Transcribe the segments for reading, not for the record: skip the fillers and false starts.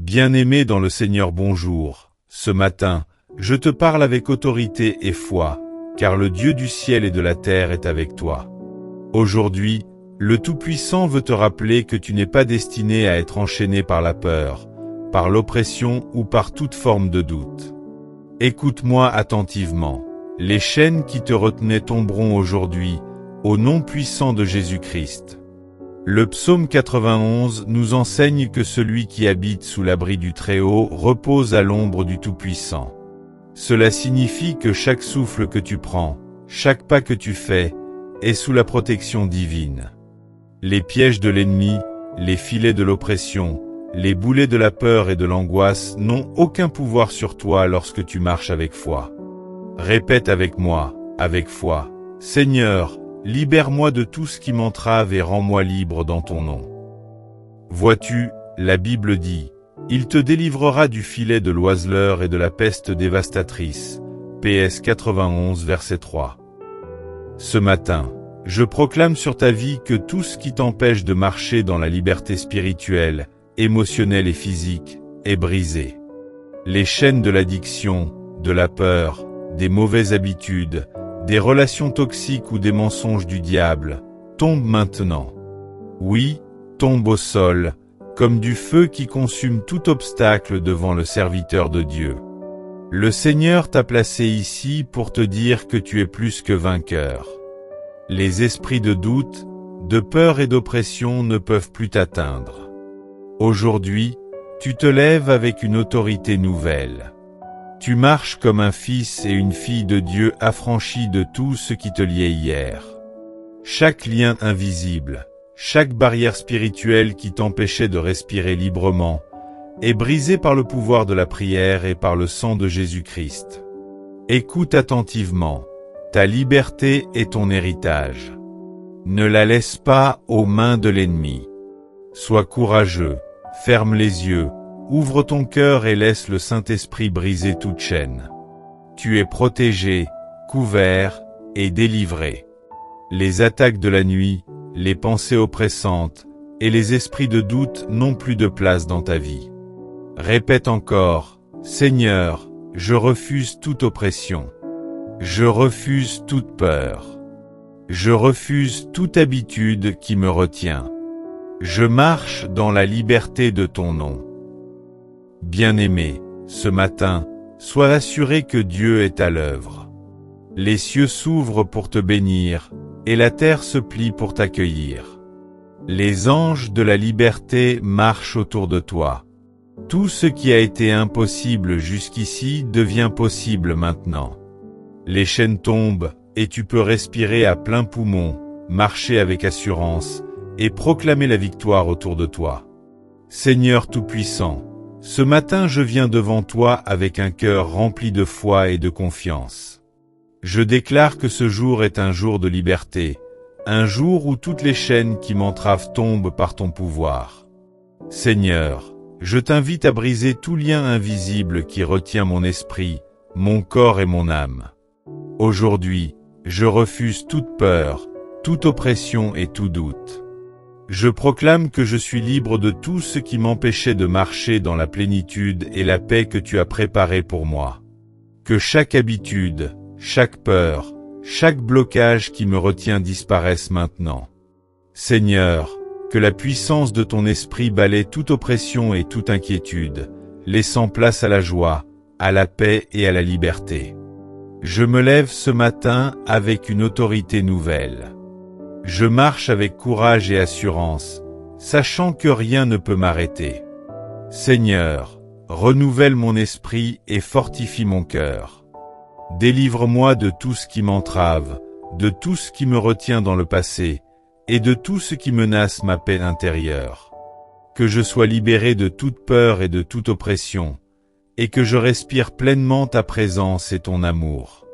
Bien-aimé dans le Seigneur, bonjour. Ce matin, je te parle avec autorité et foi, car le Dieu du ciel et de la terre est avec toi. Aujourd'hui, le Tout-Puissant veut te rappeler que tu n'es pas destiné à être enchaîné par la peur, par l'oppression ou par toute forme de doute. Écoute-moi attentivement. Les chaînes qui te retenaient tomberont aujourd'hui, au nom puissant de Jésus-Christ. Le psaume 91 nous enseigne que celui qui habite sous l'abri du Très-Haut repose à l'ombre du Tout-Puissant. Cela signifie que chaque souffle que tu prends, chaque pas que tu fais, est sous la protection divine. Les pièges de l'ennemi, les filets de l'oppression, les boulets de la peur et de l'angoisse n'ont aucun pouvoir sur toi lorsque tu marches avec foi. Répète avec moi, avec foi, « Seigneur, libère-moi de tout ce qui m'entrave et rends-moi libre dans ton nom. » Vois-tu, la Bible dit, « Il te délivrera du filet de l'oiseleur et de la peste dévastatrice. » PS 91 verset 3. Ce matin, je proclame sur ta vie que tout ce qui t'empêche de marcher dans la liberté spirituelle, émotionnelle et physique, est brisé. Les chaînes de l'addiction, de la peur, des mauvaises habitudes, des relations toxiques ou des mensonges du diable, tombent maintenant. Oui, tombent au sol, comme du feu qui consume tout obstacle devant le serviteur de Dieu. Le Seigneur t'a placé ici pour te dire que tu es plus que vainqueur. Les esprits de doute, de peur et d'oppression ne peuvent plus t'atteindre. Aujourd'hui, tu te lèves avec une autorité nouvelle. Tu marches comme un fils et une fille de Dieu affranchi de tout ce qui te liait hier. Chaque lien invisible, chaque barrière spirituelle qui t'empêchait de respirer librement, est brisée par le pouvoir de la prière et par le sang de Jésus-Christ. Écoute attentivement, ta liberté est ton héritage. Ne la laisse pas aux mains de l'ennemi. Sois courageux, ferme les yeux, ouvre ton cœur et laisse le Saint-Esprit briser toute chaîne. Tu es protégé, couvert et délivré. Les attaques de la nuit, les pensées oppressantes et les esprits de doute n'ont plus de place dans ta vie. Répète encore, « Seigneur, je refuse toute oppression. Je refuse toute peur. Je refuse toute habitude qui me retient. Je marche dans la liberté de ton nom. » Bien-aimé, ce matin, sois assuré que Dieu est à l'œuvre. Les cieux s'ouvrent pour te bénir, et la terre se plie pour t'accueillir. Les anges de la liberté marchent autour de toi. Tout ce qui a été impossible jusqu'ici devient possible maintenant. Les chaînes tombent, et tu peux respirer à plein poumon, marcher avec assurance, et proclamer la victoire autour de toi. Seigneur Tout-Puissant, ce matin je viens devant toi avec un cœur rempli de foi et de confiance. Je déclare que ce jour est un jour de liberté, un jour où toutes les chaînes qui m'entravent tombent par ton pouvoir. Seigneur, je t'invite à briser tout lien invisible qui retient mon esprit, mon corps et mon âme. Aujourd'hui, je refuse toute peur, toute oppression et tout doute. Je proclame que je suis libre de tout ce qui m'empêchait de marcher dans la plénitude et la paix que tu as préparée pour moi. Que chaque habitude, chaque peur, chaque blocage qui me retient disparaisse maintenant. Seigneur, que la puissance de ton esprit balaie toute oppression et toute inquiétude, laissant place à la joie, à la paix et à la liberté. Je me lève ce matin avec une autorité nouvelle. Je marche avec courage et assurance, sachant que rien ne peut m'arrêter. Seigneur, renouvelle mon esprit et fortifie mon cœur. Délivre-moi de tout ce qui m'entrave, de tout ce qui me retient dans le passé, et de tout ce qui menace ma paix intérieure. Que je sois libéré de toute peur et de toute oppression, et que je respire pleinement ta présence et ton amour.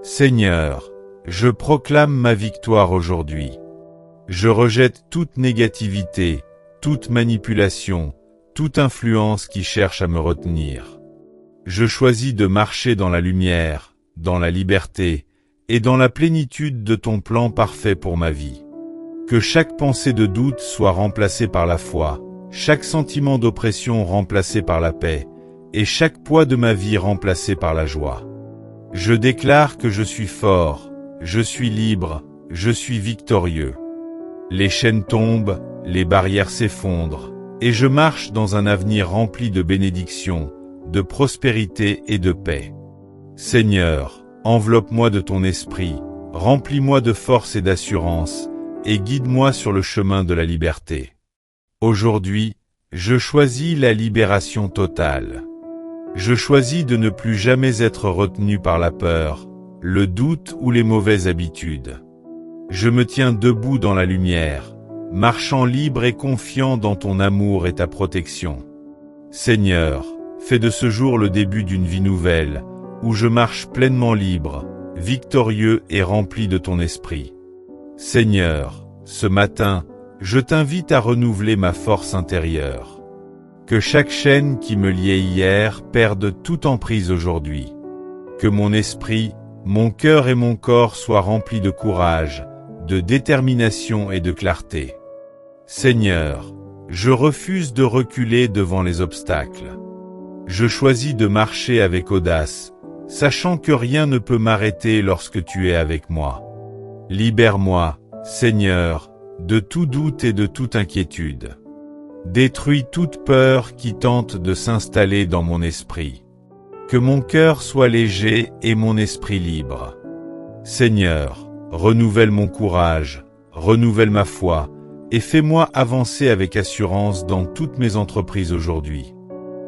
Seigneur, je proclame ma victoire aujourd'hui. Je rejette toute négativité, toute manipulation, toute influence qui cherche à me retenir. Je choisis de marcher dans la lumière, dans la liberté, et dans la plénitude de ton plan parfait pour ma vie. Que chaque pensée de doute soit remplacée par la foi, chaque sentiment d'oppression remplacé par la paix, et chaque poids de ma vie remplacé par la joie. Je déclare que je suis fort, je suis libre, je suis victorieux. Les chaînes tombent, les barrières s'effondrent, et je marche dans un avenir rempli de bénédictions, de prospérité et de paix. Seigneur, enveloppe-moi de ton esprit, remplis-moi de force et d'assurance, et guide-moi sur le chemin de la liberté. Aujourd'hui, je choisis la libération totale. Je choisis de ne plus jamais être retenu par la peur, le doute ou les mauvaises habitudes. Je me tiens debout dans la lumière, marchant libre et confiant dans ton amour et ta protection. Seigneur, fais de ce jour le début d'une vie nouvelle, où je marche pleinement libre, victorieux et rempli de ton esprit. Seigneur, ce matin, je t'invite à renouveler ma force intérieure. Que chaque chaîne qui me liait hier perde toute emprise aujourd'hui. Que mon esprit, mon cœur et mon corps soient remplis de courage, de détermination et de clarté. Seigneur, je refuse de reculer devant les obstacles. Je choisis de marcher avec audace, sachant que rien ne peut m'arrêter lorsque tu es avec moi. Libère-moi, Seigneur, de tout doute et de toute inquiétude. Détruis toute peur qui tente de s'installer dans mon esprit. Que mon cœur soit léger et mon esprit libre. Seigneur, renouvelle mon courage, renouvelle ma foi, et fais-moi avancer avec assurance dans toutes mes entreprises aujourd'hui.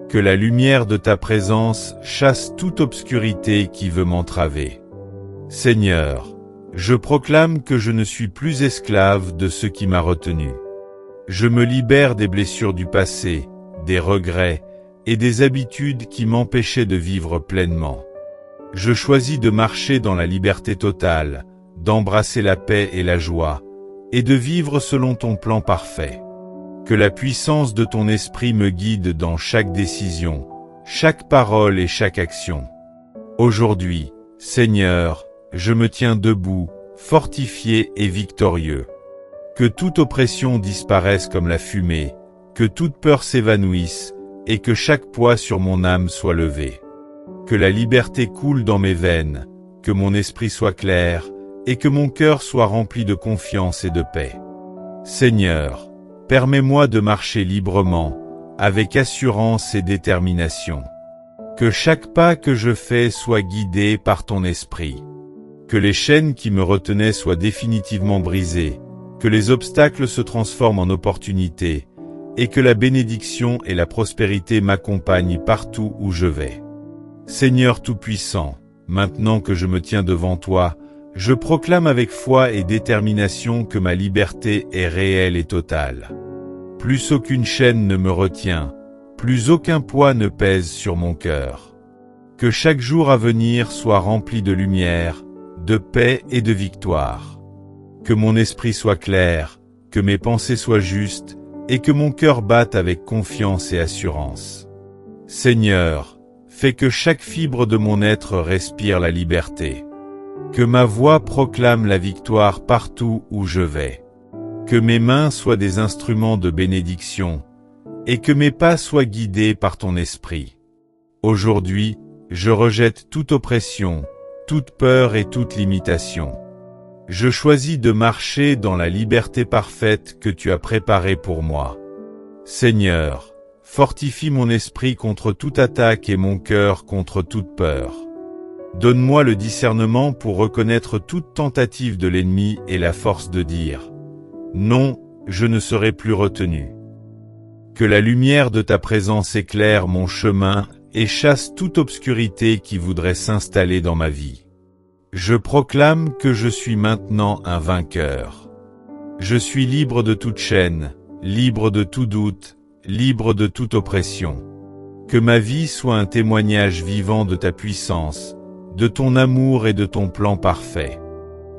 Que la lumière de ta présence chasse toute obscurité qui veut m'entraver. Seigneur, je proclame que je ne suis plus esclave de ce qui m'a retenu. Je me libère des blessures du passé, des regrets et des habitudes qui m'empêchaient de vivre pleinement. Je choisis de marcher dans la liberté totale, d'embrasser la paix et la joie, et de vivre selon ton plan parfait. Que la puissance de ton esprit me guide dans chaque décision, chaque parole et chaque action. Aujourd'hui, Seigneur, je me tiens debout, fortifié et victorieux. Que toute oppression disparaisse comme la fumée, que toute peur s'évanouisse, et que chaque poids sur mon âme soit levé. Que la liberté coule dans mes veines, que mon esprit soit clair, et que mon cœur soit rempli de confiance et de paix. Seigneur, permets-moi de marcher librement, avec assurance et détermination. Que chaque pas que je fais soit guidé par ton esprit. Que les chaînes qui me retenaient soient définitivement brisées, que les obstacles se transforment en opportunités, et que la bénédiction et la prospérité m'accompagnent partout où je vais. Seigneur Tout-Puissant, maintenant que je me tiens devant toi, je proclame avec foi et détermination que ma liberté est réelle et totale. Plus aucune chaîne ne me retient, plus aucun poids ne pèse sur mon cœur. Que chaque jour à venir soit rempli de lumière, de paix et de victoire. Que mon esprit soit clair, que mes pensées soient justes, et que mon cœur batte avec confiance et assurance. Seigneur, fais que chaque fibre de mon être respire la liberté. Que ma voix proclame la victoire partout où je vais. Que mes mains soient des instruments de bénédiction, et que mes pas soient guidés par ton esprit. Aujourd'hui, je rejette toute oppression, toute peur et toute limitation. Je choisis de marcher dans la liberté parfaite que tu as préparée pour moi. Seigneur, fortifie mon esprit contre toute attaque et mon cœur contre toute peur. Donne-moi le discernement pour reconnaître toute tentative de l'ennemi et la force de dire « Non, je ne serai plus retenu ». Que la lumière de ta présence éclaire mon chemin et chasse toute obscurité qui voudrait s'installer dans ma vie. Je proclame que je suis maintenant un vainqueur. Je suis libre de toute chaîne, libre de tout doute, libre de toute oppression. Que ma vie soit un témoignage vivant de ta puissance, de ton amour et de ton plan parfait.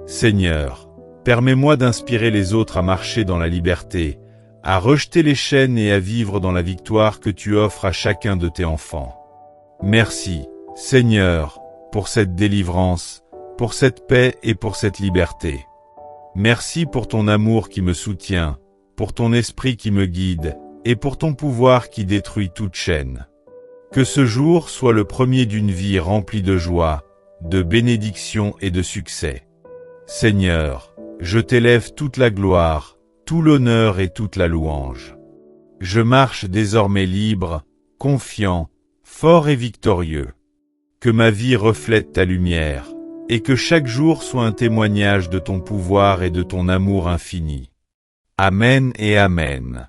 Seigneur, permets-moi d'inspirer les autres à marcher dans la liberté, à rejeter les chaînes et à vivre dans la victoire que tu offres à chacun de tes enfants. Merci, Seigneur, pour cette délivrance, pour cette paix et pour cette liberté. Merci pour ton amour qui me soutient, pour ton esprit qui me guide, et pour ton pouvoir qui détruit toute chaîne. Que ce jour soit le premier d'une vie remplie de joie, de bénédiction et de succès. Seigneur, je t'élève toute la gloire, tout l'honneur et toute la louange. Je marche désormais libre, confiant, fort et victorieux. Que ma vie reflète ta lumière, et que chaque jour soit un témoignage de ton pouvoir et de ton amour infini. Amen et Amen.